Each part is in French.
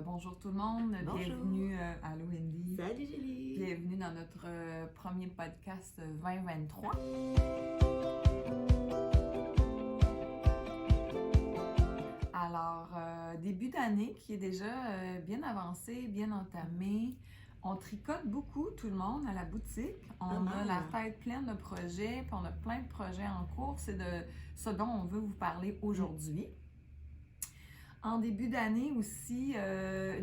Bonjour tout le monde. Bonjour. Bienvenue à Wendy. Salut Julie. Bienvenue dans notre premier podcast 2023. Début d'année qui est déjà bien avancé, bien entamé. On tricote beaucoup, tout le monde, à la boutique. On a la tête pleine de projets, puis on a plein de projets en cours. C'est de ce dont on veut vous parler aujourd'hui. En début d'année aussi,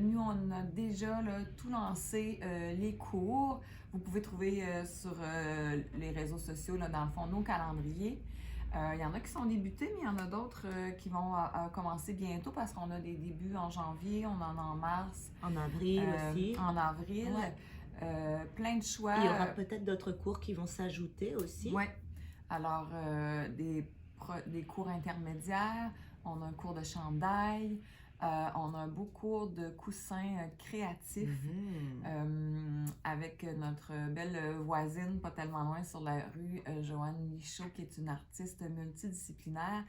nous, on a déjà tout lancé, les cours. Vous pouvez trouver sur les réseaux sociaux, dans le fond, nos calendriers. Il y en a qui sont débutés, mais il y en a d'autres qui vont commencer bientôt parce qu'on a des débuts en janvier, on en a en mars. En avril aussi. En avril. Ouais. Plein de choix. Il y aura peut-être d'autres cours qui vont s'ajouter aussi. Oui. Alors, des cours intermédiaires. On a un cours de chandail, on a un beau cours de coussins créatifs avec notre belle voisine, pas tellement loin sur la rue, Joanne Michaud, qui est une artiste multidisciplinaire.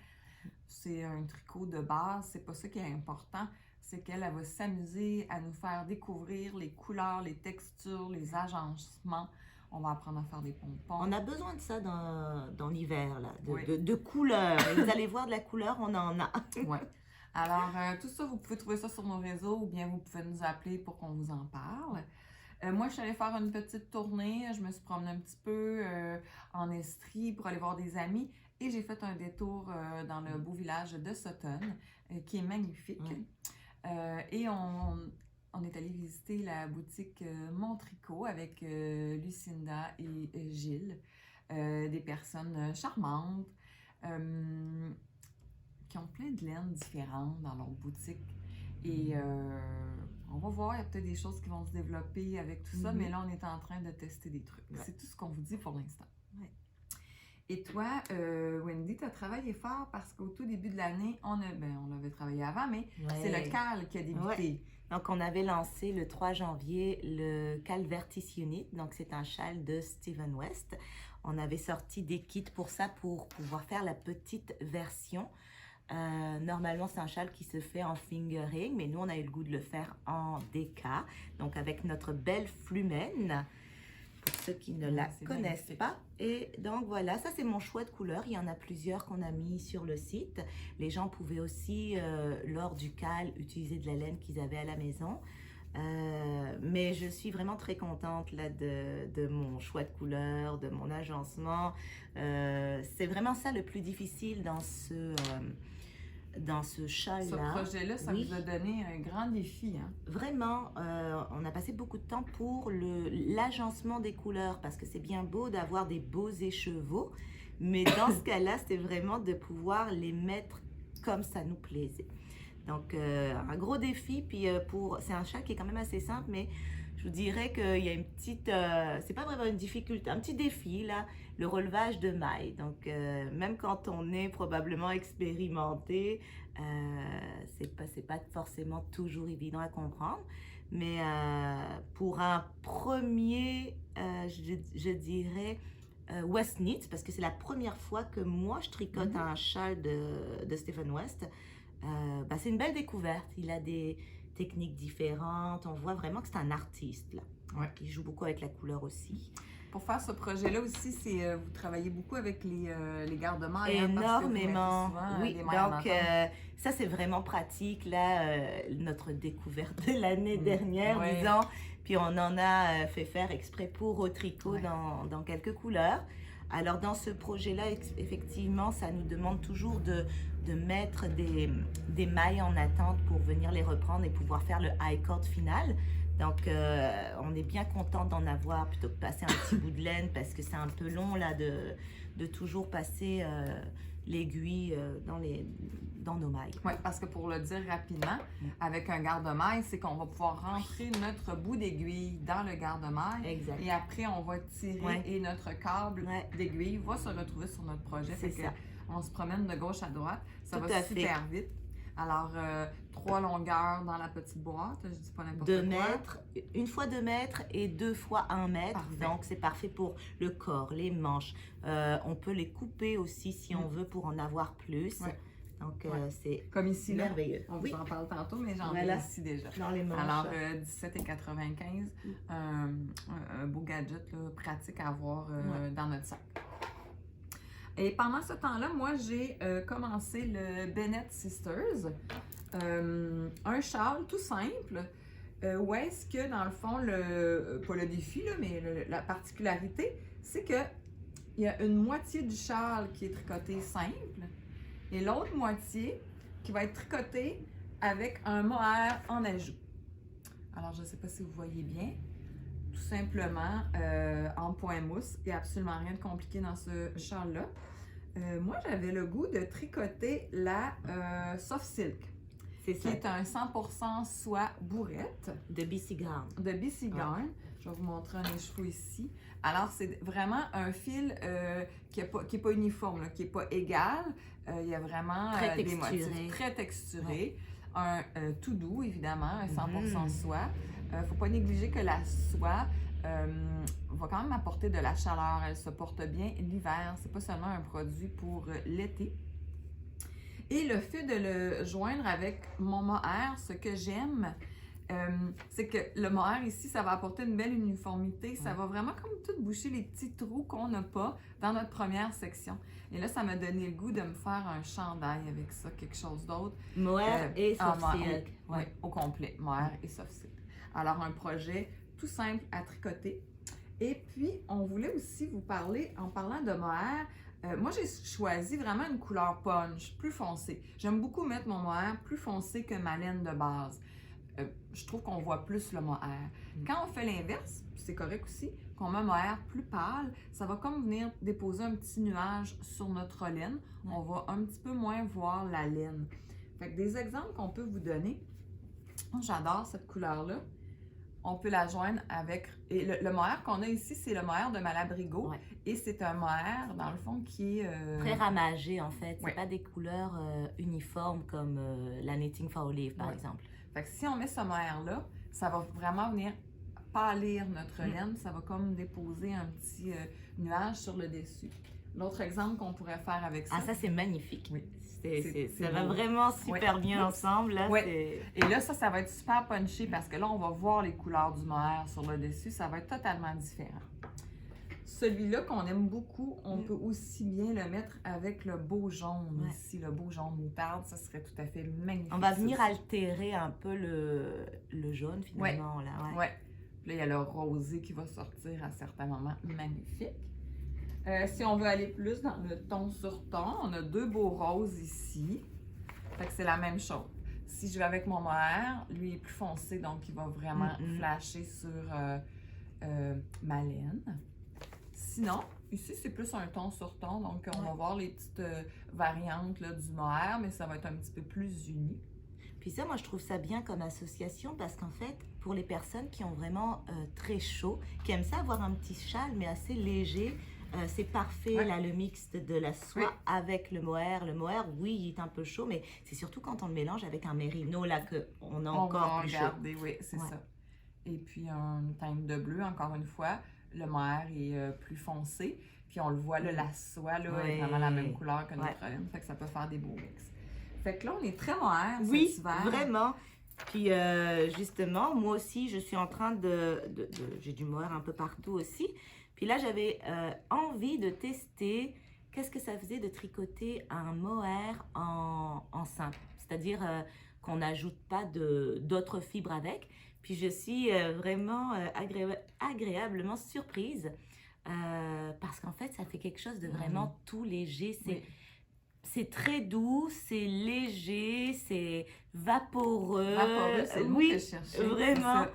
C'est un tricot de base, c'est pas ça qui est important, c'est qu'elle va s'amuser à nous faire découvrir les couleurs, les textures, les agencements. On va apprendre à faire des pompons. On a besoin de ça dans l'hiver, là, Oui. de couleurs. Et vous allez voir, de la couleur, on en a. Oui. Alors, tout ça, vous pouvez trouver ça sur nos réseaux ou bien vous pouvez nous appeler pour qu'on vous en parle. Moi, je suis allée faire une petite tournée. Je me suis promenée un petit peu en Estrie pour aller voir des amis et j'ai fait un détour dans le beau village de Sutton, qui est magnifique. Et on est allé visiter la boutique Mon Tricot avec Lucinda et Gilles, des personnes charmantes qui ont plein de laines différentes dans leur boutique. Et on va voir, il y a peut-être des choses qui vont se développer avec tout ça, mais là, on est en train de tester des trucs. Ouais. C'est tout ce qu'on vous dit pour l'instant. Ouais. Et toi, Wendy, tu as travaillé fort parce qu'au tout début de l'année, on avait travaillé avant, mais c'est le CAL qui a débuté. Ouais. Donc, on avait lancé le 3 janvier le CAL Vertis Unit. Donc, c'est un châle de Stephen West. On avait sorti des kits pour ça, pour pouvoir faire la petite version. Normalement, c'est un châle qui se fait en fingering, mais nous, on a eu le goût de le faire en DK. Donc, avec notre belle Flumène. Pour ceux qui ne la connaissent magnifique. Pas. Et donc voilà, ça c'est mon choix de couleur. Il y en a plusieurs qu'on a mis sur le site. Les gens pouvaient aussi, lors du CAL, utiliser de la laine qu'ils avaient à la maison. Mais je suis vraiment très contente là, de mon choix de couleur, de mon agencement. C'est vraiment ça le plus difficile dans ce châle-là. Ce projet-là, ça vous a donné un grand défi. Hein? Vraiment, on a passé beaucoup de temps pour l'agencement des couleurs parce que c'est bien beau d'avoir des beaux écheveaux, mais dans ce cas-là, c'était vraiment de pouvoir les mettre comme ça nous plaisait. Donc, un gros défi, puis c'est un châle qui est quand même assez simple, mais je vous dirais qu'il y a une petite, c'est pas vraiment une difficulté, un petit défi là, le relevage de mailles. Donc, même quand on est probablement expérimenté, c'est pas forcément toujours évident à comprendre. Mais pour un premier, je dirais, West Knit, parce que c'est la première fois que moi je tricote un châle de Stephen West, c'est une belle découverte. Il a des techniques différentes. On voit vraiment que c'est un artiste là, qui joue beaucoup avec la couleur aussi. Pour faire ce projet-là aussi, vous travaillez beaucoup avec les garde-mailles. Énormément. Oui, donc ça c'est vraiment pratique là, notre découverte de l'année dernière, disons. Puis on en a fait faire exprès pour au tricot dans quelques couleurs. Alors dans ce projet-là, effectivement, ça nous demande toujours de mettre des mailles en attente pour venir les reprendre et pouvoir faire le high cord final. Donc on est bien content d'en avoir plutôt que de passer un petit bout de laine parce que c'est un peu long là de toujours passer l'aiguille dans nos mailles. Oui, parce que pour le dire rapidement, avec un garde-maille, c'est qu'on va pouvoir rentrer notre bout d'aiguille dans le garde-maille. Exact. Et après, on va tirer et notre câble d'aiguille va se retrouver sur notre projet. C'est ça. On se promène de gauche à droite. Ça Tout va à super fait. vite. Alors, 3 longueurs dans la petite boîte, je dis pas n'importe quoi. 2 mètres, une fois 2 mètres et 2 fois 1 mètre. Parfait. Donc, c'est parfait pour le corps, les manches. On peut les couper aussi si on veut pour en avoir plus. Ouais. Donc, Ouais. c'est Comme ici, là. merveilleux. On vous Oui, en parle tantôt, mais j'en ai voilà, ici déjà. dans les manches. Alors, 17,95 un beau gadget là, pratique à avoir dans notre sac. Et pendant ce temps-là, moi, j'ai commencé le Bennett Sisters, un châle tout simple, où est-ce que, dans le fond, pas le défi, là, mais la particularité, c'est que il y a une moitié du châle qui est tricoté simple et l'autre moitié qui va être tricotée avec un mohair en ajout. Alors, je ne sais pas si vous voyez bien. Tout simplement en point mousse. Il n'y a absolument rien de compliqué dans ce châle-là. Moi, j'avais le goût de tricoter la Soft Silk, C'est qui ça, est un 100% soie bourrette de BC Garn. de BC Garn. Je vais vous montrer un écheveau ici. Alors, c'est vraiment un fil qui n'est pas uniforme, là, qui n'est pas égal. Il y a vraiment Très des motifs texturé. très texturés. Un tout doux, évidemment, un 100% soie. Il ne faut pas négliger que la soie va quand même apporter de la chaleur. Elle se porte bien l'hiver. Ce n'est pas seulement un produit pour l'été. Et le fait de le joindre avec mon mohair, ce que j'aime, c'est que le mohair ici, ça va apporter une belle uniformité. Ça va vraiment comme tout boucher les petits trous qu'on n'a pas dans notre première section. Et là, ça m'a donné le goût de me faire un chandail avec ça, quelque chose d'autre. Mohair et Soft mohair, Silk. oui, au complet, mohair et soft silk. Alors, un projet tout simple à tricoter. Et puis, on voulait aussi vous parler, en parlant de mohair, moi, j'ai choisi vraiment une couleur punch, plus foncée. J'aime beaucoup mettre mon mohair plus foncé que ma laine de base. Je trouve qu'on voit plus le mohair. Quand on fait l'inverse, c'est correct aussi, qu'on met un mohair plus pâle, ça va comme venir déposer un petit nuage sur notre laine. On va un petit peu moins voir la laine. Fait que des exemples qu'on peut vous donner. J'adore cette couleur-là. On peut la joindre avec... Et le mohair qu'on a ici, c'est le mohair de Malabrigo. Ouais. Et c'est un mohair, dans le fond, qui est... Très ramagé, en fait. C'est Ouais. pas des couleurs uniformes comme la Knitting for Olive, par Ouais. exemple. Fait que si on met ce mohair-là, ça va vraiment venir pâlir notre laine. Ça va comme déposer un petit nuage sur le dessus. L'autre exemple qu'on pourrait faire avec ça... Ah, ça, c'est magnifique. Oui. Ça va vraiment super bien ensemble. Là, ouais. Et là, ça va être super punché parce que là, on va voir les couleurs du mohair sur le dessus. Ça va être totalement différent. Celui-là qu'on aime beaucoup, on peut aussi bien le mettre avec le beau jaune ici, le beau jaune moutarde. Ça serait tout à fait magnifique. On va venir altérer un peu le jaune, finalement. Là, ouais. Puis là, il y a le rosé qui va sortir à certains moments. Magnifique. Si on veut aller plus dans le ton sur ton, on a deux beaux roses ici. Fait que c'est la même chose. Si je vais avec mon mohair, lui est plus foncé, donc il va vraiment flasher sur ma laine. Sinon, ici, c'est plus un ton sur ton, donc on va voir les petites variantes là, du mohair, mais ça va être un petit peu plus uni. Puis ça, moi, je trouve ça bien comme association parce qu'en fait, pour les personnes qui ont vraiment très chaud, qui aiment ça avoir un petit châle, mais assez léger, c'est parfait, là, le mix de la soie avec le mohair. Le mohair, oui, il est un peu chaud, mais c'est surtout quand on le mélange avec un mérino, là, qu'on a encore plus chaud. Oui, c'est ça. Et puis, une teinte de bleu, encore une fois, le mohair est plus foncé. Puis, on le voit, là, la soie, là, est vraiment la même couleur que notre laine. Fait que ça peut faire des beaux mix. Fait que là, on est très mohair cet hiver. Oui, vraiment. Puis, justement, moi aussi, je suis en train j'ai du mohair un peu partout aussi. Puis là, j'avais envie de tester qu'est-ce que ça faisait de tricoter un mohair en simple. C'est-à-dire qu'on n'ajoute pas d'autres fibres avec. Puis je suis vraiment agréablement surprise parce qu'en fait, ça fait quelque chose de vraiment tout léger. C'est très doux, c'est léger, c'est vaporeux. Vaporeux, c'est le mot que je cherchais. Vraiment.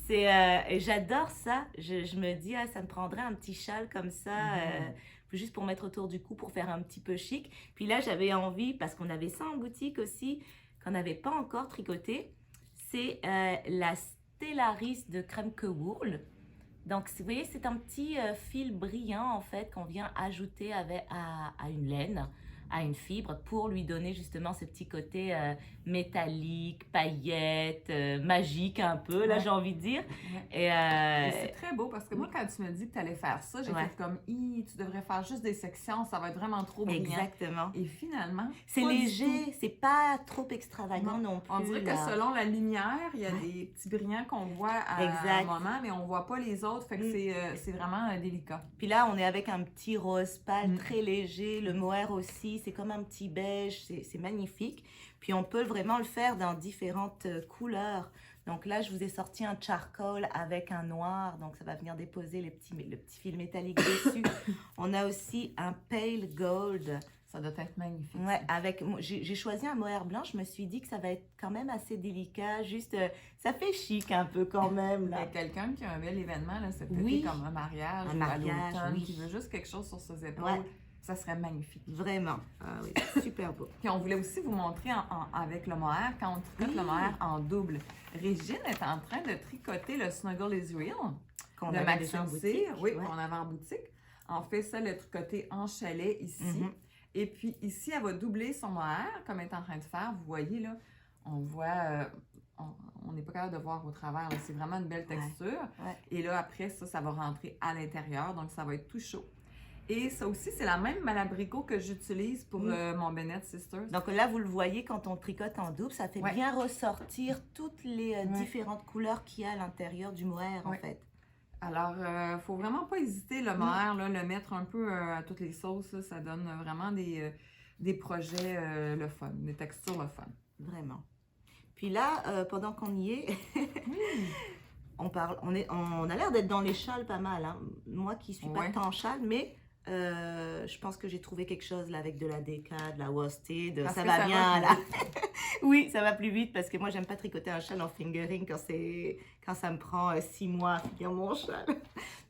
J'adore ça. Je me dis, ça me prendrait un petit châle comme ça, juste pour mettre autour du cou, pour faire un petit peu chic. Puis là, j'avais envie, parce qu'on avait ça en boutique aussi, qu'on n'avait pas encore tricoté. C'est la Stellaris de Kremke Wool. Donc, vous voyez, c'est un petit fil brillant, en fait, qu'on vient ajouter à une laine. à une fibre pour lui donner justement ce petit côté métallique, paillettes, magique un peu, là Ouais. j'ai envie de dire. Ouais. Et, Et c'est très beau parce que moi, oui. quand tu me dis que tu allais faire ça, j'ai Ouais. fait comme, tu devrais faire juste des sections, ça va être vraiment trop brillant. Exactement. Et finalement, C'est pas du tout. léger, c'est pas trop extravagant non plus. On dirait que là. selon la lumière, il y a Ouais. des petits brillants qu'on voit à Exact. un moment, mais on voit pas les autres, fait que c'est vraiment délicat. Puis là, on est avec un petit rose pâle Mm. très léger, le mohair aussi, c'est comme un petit beige, c'est magnifique. Puis on peut vraiment le faire dans différentes couleurs. Donc là, je vous ai sorti un charcoal avec un noir, donc ça va venir déposer le petit fil métallique dessus. On a aussi un pale gold. Ça doit être magnifique. Ouais, j'ai choisi un mohair blanc, je me suis dit que ça va être quand même assez délicat, juste, ça fait chic un peu quand même, Il y a là. quelqu'un qui a un bel événement là, cet Oui. été, comme un mariage, Un ou à mariage, l'automne, oui. qui veut juste quelque chose sur ses épaules, Ouais. ça serait magnifique. Vraiment, ah oui, super beau. Puis on voulait aussi vous montrer avec le mohair, quand on tricote le mohair en double. Régine est en train de tricoter le Snuggle is Real Qu'on de avait déjà en Maxime boutique, Cyr, oui, ouais. qu'on avait en boutique. En fait, ça, le tricoté en chalet ici. Mhm. Et puis ici, elle va doubler son mohair, comme elle est en train de faire. Vous voyez là, on voit, on n'est pas capable de voir au travers. là. C'est vraiment une belle texture. Ouais. Et là, après, ça va rentrer à l'intérieur. Donc, ça va être tout chaud. Et ça aussi, c'est la même malabricot que j'utilise pour mon Bennett Sisters. Donc là, vous le voyez, quand on tricote en double, ça fait Ouais. bien ressortir toutes les Ouais. différentes couleurs qu'il y a à l'intérieur du mohair, en Ouais. fait. Alors, faut vraiment pas hésiter, le mohair, là, le mettre un peu à toutes les sauces, là, ça donne vraiment des projets le fun, des textures le fun. Vraiment. Puis là, pendant qu'on y est, on a l'air d'être dans les châles pas mal. Hein. Moi qui suis pas Ouais. tant châle, mais je pense que j'ai trouvé quelque chose là avec de la déca, de la worsted. Parce Ça que va ça bien va là. plus Oui, ça va plus vite parce que moi j'aime pas tricoter un châle en fingering quand ça me prend 6 mois à finir mon châle.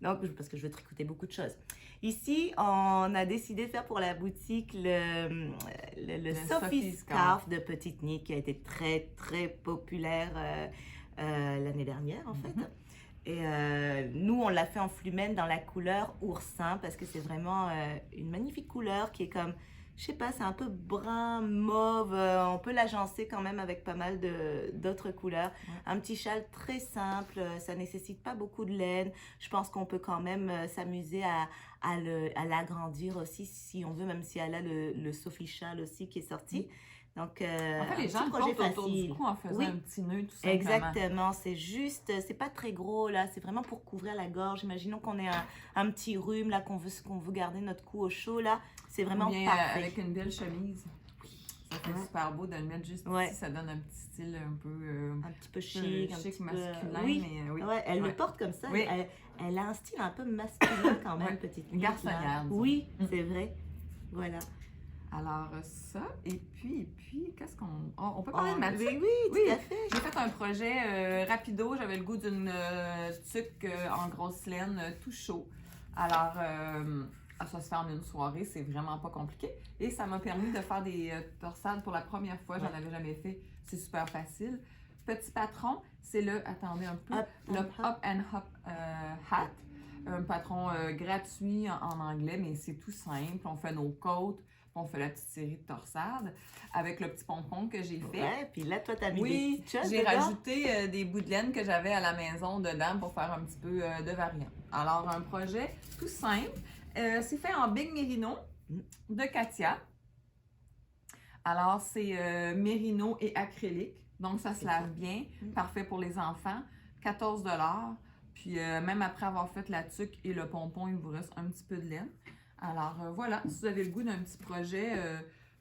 Donc parce que je veux tricoter beaucoup de choses. Ici, on a décidé de faire pour la boutique le Le Sophie Sophie Scarf de Petite Nid qui a été très très populaire l'année dernière en fait. Et nous, on l'a fait en flumène dans la couleur oursin parce que c'est vraiment une magnifique couleur qui est comme, je sais pas, c'est un peu brun, mauve. On peut l'agencer quand même avec pas mal d'autres couleurs. Ouais. Un petit châle très simple, ça nécessite pas beaucoup de laine. Je pense qu'on peut quand même s'amuser à l'agrandir aussi si on veut, même si elle a le Sophie Châle aussi qui est sorti. Donc, En fait, les un gens petit le projet portent autour du facile. cou en faisant Oui. un petit nœud, tout simplement. Exactement, c'est juste, c'est pas très gros là, c'est vraiment pour couvrir la gorge. Imaginons qu'on ait un petit rhume là, qu'on veut garder notre cou au chaud là, c'est vraiment Ou bien parfait. avec une belle chemise. Ça fait Ouais. super beau de le mettre juste Ouais. ici, ça donne un petit style un peu Un petit peu chic, un chic petit masculin, peu... Oui. mais oui. Ouais, elle Ouais. le porte comme ça, Oui. elle a un style un peu masculin quand même, Ouais. petite Une Nick, là. garçonnière, disons. Oui, Mm. c'est vrai, voilà. Alors ça, et puis qu'est-ce qu'on... On peut parler de ma tuque? Oui, oui, Oui. tout à fait. J'ai fait un projet rapido, j'avais le goût d'une tuque en grosse laine, tout chaud. Alors, ça se fait en une soirée, c'est vraiment pas compliqué. Et ça m'a permis de faire des torsades pour la première fois, j'en Ouais. avais jamais fait, c'est super facile. Petit patron, c'est attendez un peu, Up le and Hop. Up and Hop Hat. Un patron gratuit en anglais, mais c'est tout simple. On fait nos côtes, puis on fait la petite série de torsades avec le petit pompon que j'ai fait. Ouais, puis là, toi, t'as mis des Oui, petites choses j'ai dedans. rajouté des bouts de laine que j'avais à la maison dedans pour faire un petit peu de variant. Alors, un projet tout simple. C'est fait en Big Merino de Katia. Alors, c'est Merino et acrylique. Donc, ça se C'est lave ça. bien. Mm. Parfait pour les enfants. 14 $. Puis, même après avoir fait la tuque et le pompon, il vous reste un petit peu de laine. Alors, voilà. Si vous avez le goût d'un petit projet,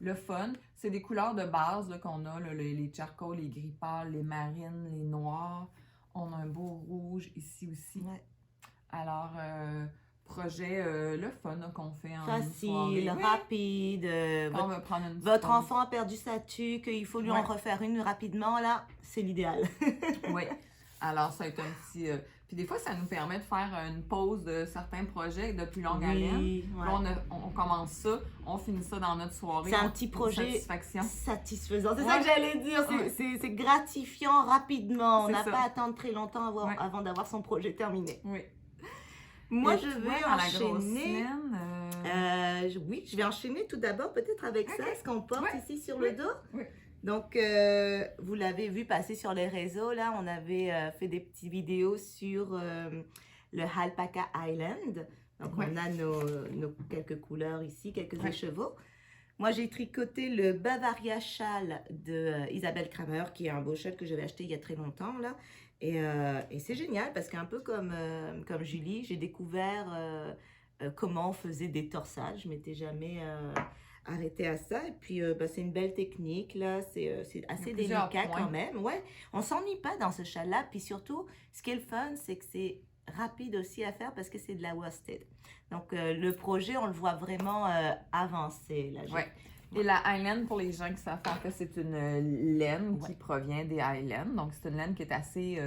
le fun, c'est des couleurs de base là, qu'on a, là, les charcoal, les gris pâles, les marines, les noirs. On a un beau rouge ici aussi. Ouais. Alors, projet, le fun là, qu'on fait en une Facile, soirée. Oui. rapide. On va prendre une petite Votre pause. enfant a perdu sa tuque, il faut lui en Ouais. refaire une rapidement, là, c'est l'idéal. Oui. Alors, ça va être un petit... Puis des fois, ça nous permet de faire une pause de certains projets de plus longue haleine. Oui, ouais. Là, on commence ça, on finit ça dans notre soirée. C'est un on- petit une projet satisfaction. satisfaisant. C'est Ouais. ça que j'allais dire. Ouais. C'est gratifiant rapidement. On C'est n'a ça. pas à attendre très longtemps Ouais. avant d'avoir son projet terminé. Oui. Moi, Et je toi, vais dans la grosse enchaîner. semaine, Oui, je vais enchaîner tout d'abord peut-être avec ça, Ok. ce qu'on porte Ouais. ici sur Oui. le dos. Oui. Donc, vous l'avez vu passer sur les réseaux, là, on avait fait des petites vidéos sur le Alpaca Island. Donc, Ouais. on a nos quelques couleurs ici, quelques Ouais. écheveaux. Moi, j'ai tricoté le Bavaria Châle de Isabelle Kramer, qui est un beau châle que j'avais acheté il y a très longtemps, là. Et c'est génial, parce qu'un peu comme Julie, j'ai découvert comment on faisait des torsages. Je m'étais jamais arrêtée à ça. Et puis, c'est une belle technique, là. C'est assez plusieurs délicat points. quand même. Ouais, on s'ennuie pas dans ce châle-là. Puis surtout, ce qui est le fun, c'est que c'est rapide aussi à faire parce que c'est de la worsted. Donc, le projet, on le voit vraiment avancer, là. Ouais. Et la Highland, pour les gens qui savent, en fait, c'est une laine qui provient des Highlands. Donc, c'est une laine qui est assez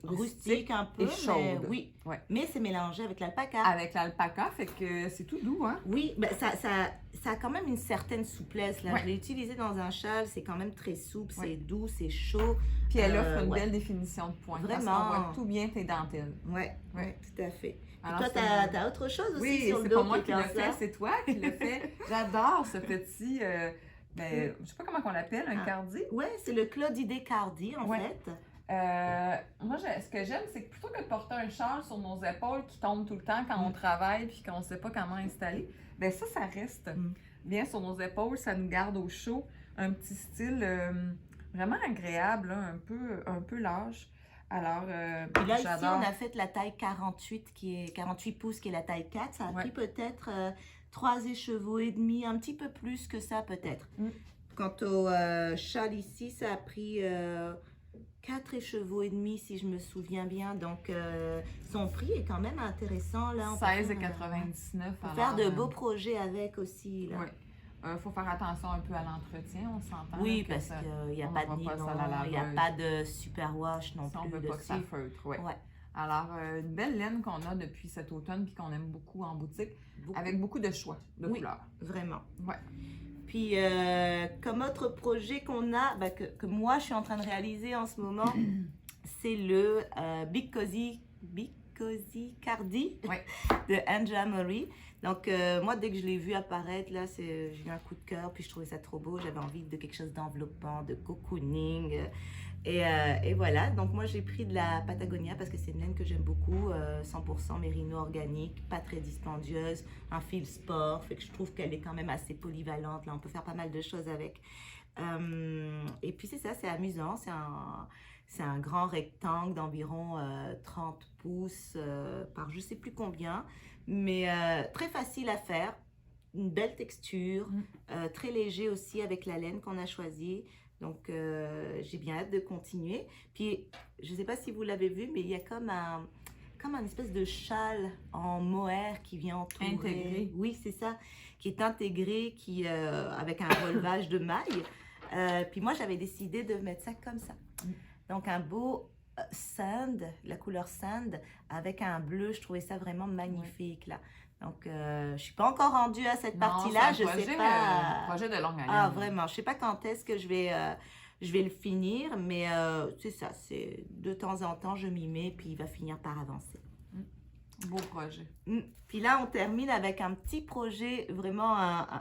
rustique un peu, et mais chaude. oui. Ouais. Mais c'est mélangé avec l'alpaca. Avec l'alpaca, fait que c'est tout doux, hein? Oui, ben ça a quand même une certaine souplesse, là. Ouais. Je l'ai utilisé dans un châle, c'est quand même très souple, Ouais. c'est doux, c'est chaud. Puis elle offre une ouais. belle définition de points. Vraiment. Parce qu'on voit tout bien tes dentelles. Ouais, Ouais. ouais, tout à fait. Puis Alors, toi, c'est t'as autre chose aussi Oui, sur le c'est dos pas moi est qui le comme fais, ça? c'est toi qui le fais. J'adore ce petit, je sais pas comment on l'appelle, un cardi. Ouais, c'est le Claudidé Cardi, en Ouais. fait. Moi, ce que j'aime, c'est que plutôt que de porter un châle sur nos épaules qui tombe tout le temps quand on travaille puis qu'on ne sait pas comment installer, ben ça reste bien sur nos épaules, ça nous garde au chaud. Un petit style vraiment agréable, là, un peu large. Alors, Puis là, ici, j'adore. on a fait la taille 48, qui est 48 pouces, qui est la taille 4. Ça a Ouais. pris peut-être 3 écheveaux et demi, un petit peu plus que ça, peut-être. Quant au châle ici, ça a pris 4 écheveaux et demi, si je me souviens bien. Donc, son prix est quand même intéressant. Là, 16,99 pour faire de beaux projets avec aussi. Là. Oui. Faut faire attention un peu à l'entretien, on s'entend. Oui, là, que parce ça- qu'il n'y a on pas de n'envoie pas nylon, ça à la il n'y a laveuse. pas de superwash non Si on plus veut pas que ça dessus. feutre, ouais. Ouais. Alors, une belle laine qu'on a depuis cet automne puis qu'on aime beaucoup en boutique, Beaucoup. avec beaucoup de choix de Oui. couleurs. Vraiment. Ouais. Puis, comme autre projet qu'on a, que moi je suis en train de réaliser en ce moment, c'est le Big Cozy Cardi Ouais. de Angela Murray. Donc, moi, dès que je l'ai vu apparaître, là, j'ai eu un coup de cœur, puis je trouvais ça trop beau. J'avais envie de quelque chose d'enveloppant, de cocooning. Et voilà, donc moi, j'ai pris de la Patagonia parce que c'est une laine que j'aime beaucoup, 100% mérino organique, pas très dispendieuse, un fil sport, fait que je trouve qu'elle est quand même assez polyvalente. Là, on peut faire pas mal de choses avec. Et puis, c'est ça, c'est amusant. C'est un grand rectangle d'environ 30 pouces par je sais plus combien, mais très facile à faire, une belle texture, très léger aussi avec la laine qu'on a choisie. Donc, j'ai bien hâte de continuer. Puis, je ne sais pas si vous l'avez vu, mais il y a comme un espèce de châle en mohair qui vient entourer. Intégré. Oui, c'est ça, qui est intégré, avec un relevage de mailles. Puis moi, j'avais décidé de mettre ça comme ça. Donc, un beau sand, la couleur sand, avec un bleu, je trouvais ça vraiment magnifique, là. Donc, je ne suis pas encore rendue à cette partie-là, je ne sais pas. Projet de longue haleine. Ah, vraiment, je ne sais pas quand est-ce que je vais le finir, mais c'est ça, c'est de temps en temps, je m'y mets, puis il va finir par avancer. Beau projet. Puis là, on termine avec un petit projet, vraiment,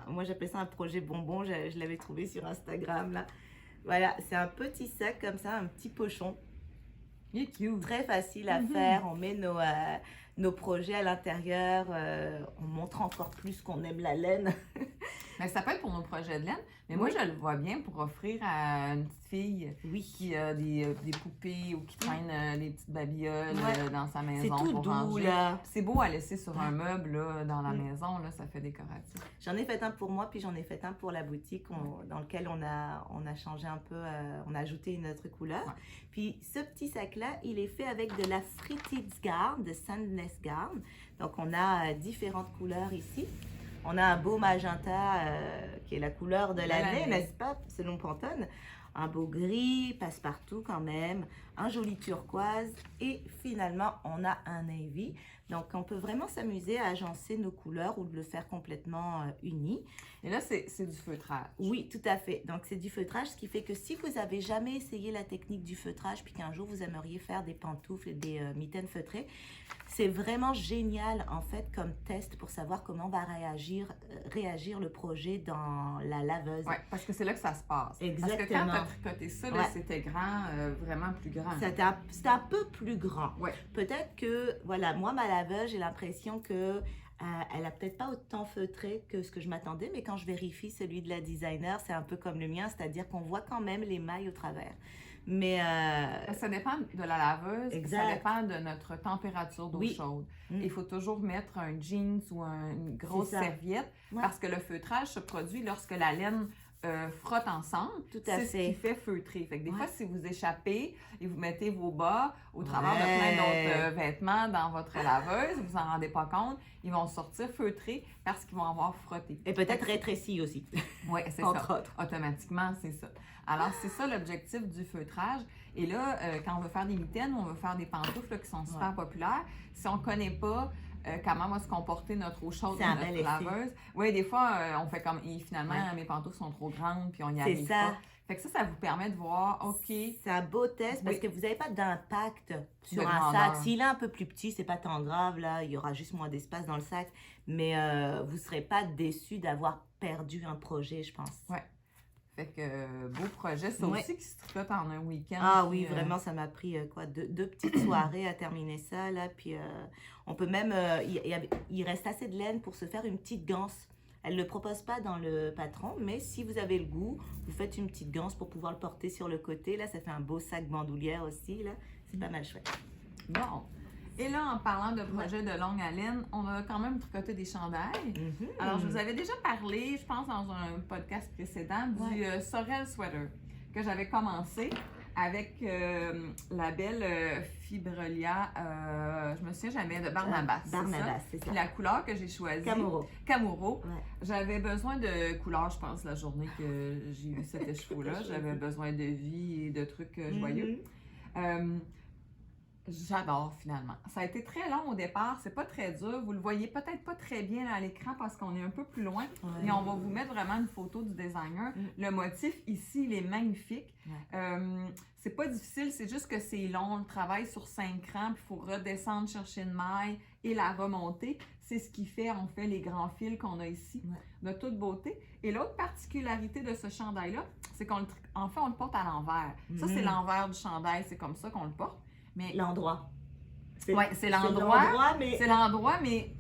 moi j'appelais ça un projet bonbon, je l'avais trouvé sur Instagram, là. Voilà, c'est un petit sac comme ça, un petit pochon. Il est cute. Très facile à faire, on met nos projets à l'intérieur, on montre encore plus qu'on aime la laine. Mais ça peut être pour nos projets de laine, mais moi, je le vois bien pour offrir à une petite fille qui a des poupées ou qui traîne des petites babioles dans sa maison. C'est tout pour doux, ranger. là. C'est beau à laisser sur un meuble là, dans la maison, là, ça fait décoratif. J'en ai fait un pour moi, puis j'en ai fait un pour la boutique dans lequel on a changé un peu, on a ajouté une autre couleur. Ouais. Puis ce petit sac-là, il est fait avec de la Fritidsgarn, de Sandness Garn. Donc on a différentes couleurs ici. On a un beau magenta qui est la couleur de l'année, n'est-ce pas, selon Pantone. un beau gris, passe-partout quand même, un joli turquoise et finalement on a un navy. Donc on peut vraiment s'amuser à agencer nos couleurs ou de le faire complètement uni. Et là, c'est du feutrage. Oui, tout à fait. Donc c'est du feutrage, ce qui fait que si vous avez jamais essayé la technique du feutrage, puis qu'un jour vous aimeriez faire des pantoufles et des mitaines feutrées, c'est vraiment génial en fait comme test pour savoir comment va réagir le projet dans la laveuse. Oui, parce que c'est là que ça se passe. Exactement. Parce que quand tu as tricoté ça, là, c'était grand, vraiment plus grand. C'était un peu plus grand. Ouais. Peut-être que, voilà, moi, ma laveuse, j'ai l'impression que elle a peut-être pas autant feutré que ce que je m'attendais, mais quand je vérifie celui de la designer, c'est un peu comme le mien, c'est-à-dire qu'on voit quand même les mailles au travers. Mais ça dépend de la laveuse, exact. Ça dépend de notre température d'eau chaude. Il faut toujours mettre un jeans ou une grosse serviette parce que le feutrage se produit lorsque la laine frotte ensemble. C'est ce qui fait feutrer. Fait que des fois, si vous échappez et vous mettez vos bas au travers de plein d'autres vêtements dans votre laveuse, vous en rendez pas compte, ils vont sortir feutrés parce qu'ils vont avoir frotté. Et peut-être rétrécis aussi. Oui, c'est ça. Autres. Automatiquement, c'est ça. Alors, c'est ça l'objectif du feutrage. Et là, quand on veut faire des mitaines ou on veut faire des pantoufles là, qui sont super populaires, si on ne connaît pas comment va se comporter notre eau chaude dans notre laveuse. Oui, des fois, on fait comme, finalement, mes pantoufles sont trop grandes, puis on y arrive pas. Fait que ça vous permet de voir, OK. C'est un beau test parce que vous n'avez pas d'impact sur un sac. S'il est un peu plus petit, c'est pas tant grave, là, il y aura juste moins d'espace dans le sac, mais vous ne serez pas déçu d'avoir perdu un projet, je pense. Oui. Fait que beau projet, ça aussi qui se tricote en un week-end. Ah oui, vraiment, ça m'a pris deux petites soirées à terminer ça, là. Puis on peut même, il reste assez de laine pour se faire une petite ganse. Elle ne le propose pas dans le patron, mais si vous avez le goût, vous faites une petite ganse pour pouvoir le porter sur le côté. Là, ça fait un beau sac bandoulière aussi, là. C'est pas mal chouette. Bon. Et là, en parlant de projets de longue haleine, on a quand même tricoté des chandails. Alors, je vous avais déjà parlé, je pense, dans un podcast précédent, du Sorel Sweater que j'avais commencé avec la belle Fibrelia, je me souviens jamais, de Barnabas. Barnabas, c'est ça. Puis la couleur que j'ai choisie, Camuro. J'avais besoin de couleurs, je pense, la journée que j'ai eu cet écheveau-là. J'avais besoin de vie et de trucs joyeux. J'adore finalement. Ça a été très long au départ, c'est pas très dur. Vous le voyez peut-être pas très bien à l'écran parce qu'on est un peu plus loin, mais on va vous mettre vraiment une photo du designer. Le motif ici, il est magnifique. C'est pas difficile, c'est juste que c'est long. On travaille sur 5 rangs, puis il faut redescendre chercher une maille et la remonter. C'est ce qui fait en fait les grands fils qu'on a ici, de toute beauté. Et l'autre particularité de ce chandail-là, c'est qu'on le porte à l'envers. Ça, c'est l'envers du chandail, c'est comme ça qu'on le porte. Mais l'endroit. Oui, c'est l'endroit. C'est l'endroit, mais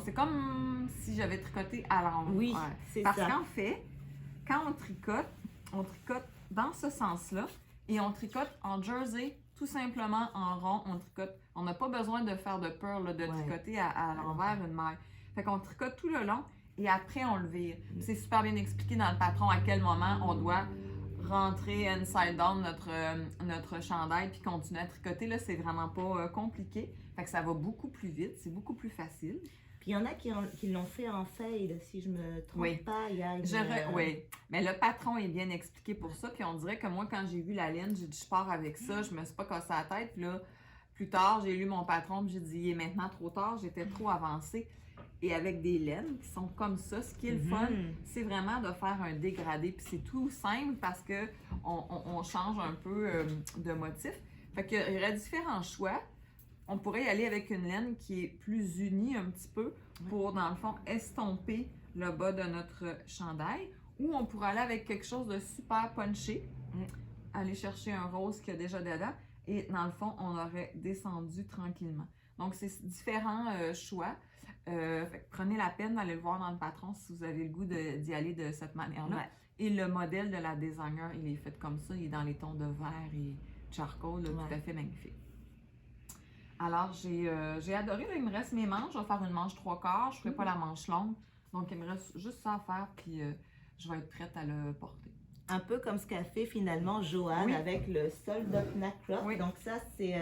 c'est comme si j'avais tricoté à l'envers. Oui, c'est ça. Parce qu'en fait, quand on tricote dans ce sens-là et on tricote en jersey, tout simplement en rond, on tricote. On n'a pas besoin de faire de purl, de tricoter à l'envers une maille. Fait qu'on tricote tout le long et après on le vire. C'est super bien expliqué dans le patron à quel moment on doit rentrer inside down notre chandail puis continuer à tricoter. Là, c'est vraiment pas compliqué. Fait que ça va beaucoup plus vite, c'est beaucoup plus facile. Puis il y en a qui l'ont fait en fade, si je me trompe pas. Oui, mais le patron est bien expliqué pour ça. Puis on dirait que moi, quand j'ai vu la laine, j'ai dit je pars avec ça, je me suis pas cassé la tête. Puis là, plus tard, j'ai lu mon patron, puis j'ai dit il est maintenant trop tard, j'étais trop avancée. Et avec des laines qui sont comme ça, ce qui est le fun, c'est vraiment de faire un dégradé. Puis c'est tout simple parce que on change un peu de motif. Fait qu'il y aurait différents choix. On pourrait y aller avec une laine qui est plus unie un petit peu pour, dans le fond, estomper le bas de notre chandail. Ou on pourrait aller avec quelque chose de super punché. Aller chercher un rose qu'il y a déjà dedans. Et dans le fond, on aurait descendu tranquillement. Donc, c'est différents choix. Prenez la peine d'aller le voir dans le patron si vous avez le goût d'y aller de cette manière-là. Et le modèle de la designer, il est fait comme ça. Il est dans les tons de vert et charcoal, tout à fait magnifique. Alors, j'ai adoré. Là, il me reste mes manches. Je vais faire une manche 3/4. Je ne ferai pas la manche longue. Donc, il me reste juste ça à faire. Puis, je vais être prête à le porter. Un peu comme ce qu'a fait finalement Joanne avec le Sold Out Neck Crop. Donc, ça, c'est...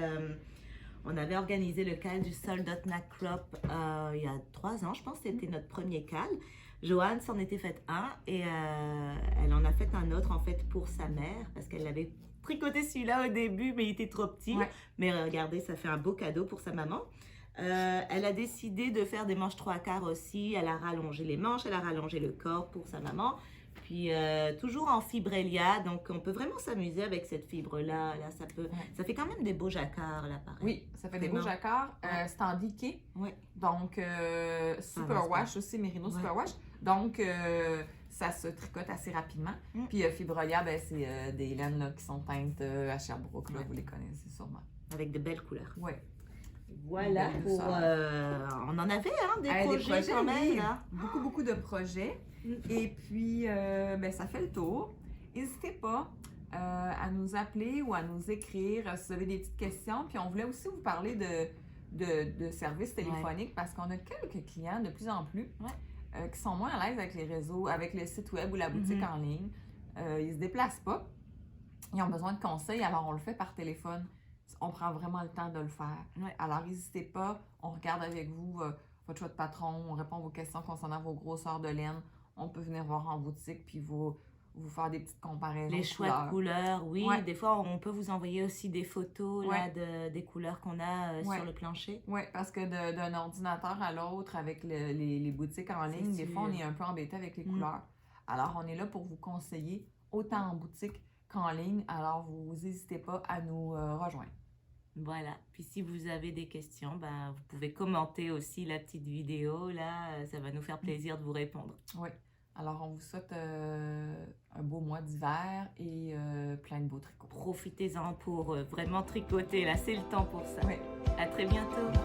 on avait organisé le cal du Sold Out Neck Crop il y a 3 ans. Je pense que c'était notre premier cal. Joanne s'en était fait un et elle en a fait un autre en fait pour sa mère parce qu'elle l'avait tricoté celui-là au début mais il était trop petit. Ouais. Mais regardez, ça fait un beau cadeau pour sa maman. Elle a décidé de faire des manches 3/4 aussi. Elle a rallongé les manches, elle a rallongé le corps pour sa maman. Puis toujours en fibrelia, donc on peut vraiment s'amuser avec cette fibre-là. Là, ça fait quand même des beaux jacquards, là, pareil. Oui, ça fait des beaux jacquards. Ouais. C'est en Diké. Ouais. Donc, Superwash aussi, Merino Ouais. Superwash. Donc, ça se tricote assez rapidement. Puis Fibrolia, ben, c'est des laines là, qui sont teintes à Sherbrooke. Là, Ouais. vous les connaissez sûrement. Avec de belles couleurs. Oui. Voilà Belle pour... douceur. on en avait des Des projets quand même, oui. là. Beaucoup de projets. Et puis, ben, ça fait le tour. N'hésitez pas à nous appeler ou à nous écrire si vous avez des petites questions. Puis, on voulait aussi vous parler de services téléphoniques parce qu'on a quelques clients de plus en plus qui sont moins à l'aise avec les réseaux, avec le site web ou la boutique en ligne. Ils ne se déplacent pas. Ils ont besoin de conseils, alors on le fait par téléphone. On prend vraiment le temps de le faire. Ouais. Alors, n'hésitez pas. On regarde avec vous votre choix de patron. On répond à vos questions concernant vos grosseurs de laine. On peut venir voir en boutique puis vous faire des petites comparaisons. Les choix de couleurs, oui. Ouais. Des fois, on peut vous envoyer aussi des photos là, des couleurs qu'on a sur le plancher. Oui, parce que d'un ordinateur à l'autre, avec les boutiques en ligne, des fois, on est un peu embêté avec les couleurs. Alors, on est là pour vous conseiller, autant en boutique qu'en ligne. Alors, vous n'hésitez pas à nous rejoindre. Voilà. Puis si vous avez des questions, ben, vous pouvez commenter aussi la petite vidéo. Là, ça va nous faire plaisir de vous répondre. Oui. Alors, on vous souhaite un beau mois d'hiver et plein de beaux tricots. Profitez-en pour vraiment tricoter. Là, c'est le temps pour ça. Oui. À très bientôt.